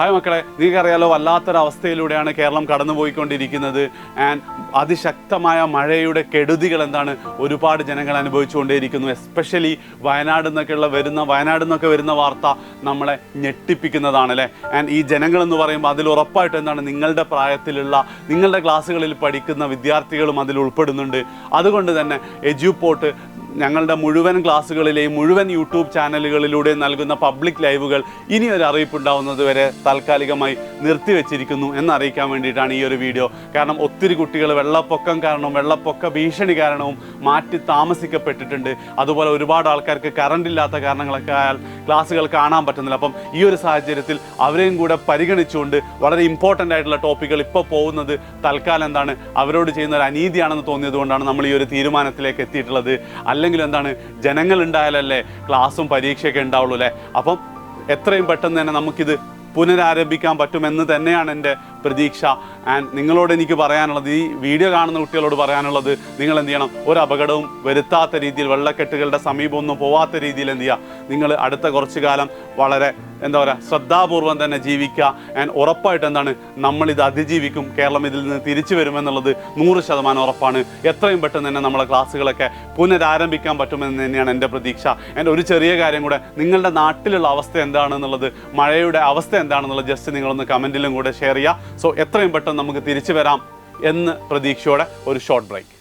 Hi മക്കളെ, നിങ്ങൾക്കറിയാലോ വല്ലാത്തൊരവസ്ഥയിലൂടെയാണ് Keralam കടന്നുപോയിക്കൊണ്ടിരിക്കുന്നത്. And അതിശക്തമായ മഴയുടെ കെടുതികൾ ഒരുപാട് ജനങ്ങൾ അനുഭവിച്ചുകൊണ്ടേയിരിക്കുന്നു. എസ്പെഷ്യലി വയനാട് നിന്നൊക്കെ വരുന്ന വാർത്ത നമ്മളെ ഞെട്ടിപ്പിക്കുന്നതാണ് അല്ലേ. ആൻഡ് ഈ ജനങ്ങളെന്ന് പറയുമ്പോൾ അതിൽ ഉറപ്പായിട്ട് നിങ്ങളുടെ പ്രായത്തിലുള്ള നിങ്ങളുടെ ക്ലാസ്സുകളിൽ പഠിക്കുന്ന വിദ്യാർത്ഥികളും അതിൽ ഉൾപ്പെടുന്നുണ്ട്. അതുകൊണ്ട് തന്നെ എജ്യൂപോർട്ട് ഞങ്ങളുടെ മുഴുവൻ ക്ലാസ്സുകളിലെയും മുഴുവൻ യൂട്യൂബ് ചാനലുകളിലൂടെ നൽകുന്ന പബ്ലിക് ലൈവുകൾ ഇനി ഒരു അറിയിപ്പുണ്ടാവുന്നത് വരെ താൽക്കാലികമായി നിർത്തിവെച്ചിരിക്കുന്നു എന്നറിയിക്കാൻ വേണ്ടിയിട്ടാണ് ഈ ഒരു വീഡിയോ. കാരണം ഒത്തിരി കുട്ടികൾ വെള്ളപ്പൊക്ക ഭീഷണി കാരണവും മാറ്റി താമസിക്കപ്പെട്ടിട്ടുണ്ട്. അതുപോലെ ഒരുപാട് ആൾക്കാർക്ക് കറണ്ട് ഇല്ലാത്ത കാരണങ്ങളൊക്കെ ആയാൽ ക്ലാസ്സുകൾ കാണാൻ പറ്റുന്നില്ല. അപ്പം ഈ ഒരു സാഹചര്യത്തിൽ അവരെയും കൂടെ പരിഗണിച്ചുകൊണ്ട് വളരെ ഇമ്പോർട്ടൻ്റ് ആയിട്ടുള്ള ടോപ്പിക്കുകൾ ഇപ്പോൾ പോകുന്നത് തൽക്കാലം അവരോട് ചെയ്യുന്ന ഒരു അനീതിയാണെന്ന് തോന്നിയത് കൊണ്ടാണ് നമ്മൾ ഈ ഒരു തീരുമാനത്തിലേക്ക് എത്തിയിട്ടുള്ളത്. അല്ലെങ്കിൽ ജനങ്ങൾ ഉണ്ടായാലല്ലേ ക്ലാസ്സും പരീക്ഷയൊക്കെ ഉണ്ടാവുള്ളൂ അല്ലേ. അപ്പം എത്രയും പെട്ടെന്ന് തന്നെ നമുക്കിത് പുനരാരംഭിക്കാൻ പറ്റുമെന്ന് തന്നെയാണ് എൻ്റെ പ്രതീക്ഷ. ആൻഡ് നിങ്ങളോട് എനിക്ക് പറയാനുള്ളത്, ഈ വീഡിയോ കാണുന്ന കുട്ടികളോട് പറയാനുള്ളത്, നിങ്ങൾ എന്ത് ചെയ്യണം, ഒരു അപകടവും വരുത്താത്ത രീതിയിൽ, വെള്ളക്കെട്ടുകളുടെ സമീപമൊന്നും പോവാത്ത രീതിയിൽ എന്ത് ചെയ്യുക, നിങ്ങൾ അടുത്ത കുറച്ചു കാലം വളരെ ശ്രദ്ധാപൂർവം തന്നെ ജീവിക്കുക. ആൻഡ് ഉറപ്പായിട്ട് നമ്മളിത് അതിജീവിക്കും. കേരളം ഇതിൽ നിന്ന് തിരിച്ചു വരുമെന്നുള്ളത് 100% ഉറപ്പാണ്. എത്രയും പെട്ടെന്ന് തന്നെ നമ്മളെ ക്ലാസ്സുകളൊക്കെ പുനരാരംഭിക്കാൻ പറ്റുമെന്ന് തന്നെയാണ് എൻ്റെ പ്രതീക്ഷ. ആൻഡ് ഒരു ചെറിയ കാര്യം കൂടെ, നിങ്ങളുടെ നാട്ടിലുള്ള അവസ്ഥ എന്താണെന്നുള്ളത്, മഴയുടെ അവസ്ഥ എന്താണെന്നുള്ളത് ജസ്റ്റ് നിങ്ങളൊന്ന് കമൻറ്റിലും കൂടെ ഷെയർ ചെയ്യുക. സോ എത്രയും പെട്ടെന്ന് നമുക്ക് തിരിച്ചു വരാം എന്ന് പ്രതീക്ഷയോടെ ഒരു ഷോർട്ട് ബ്രേക്ക്.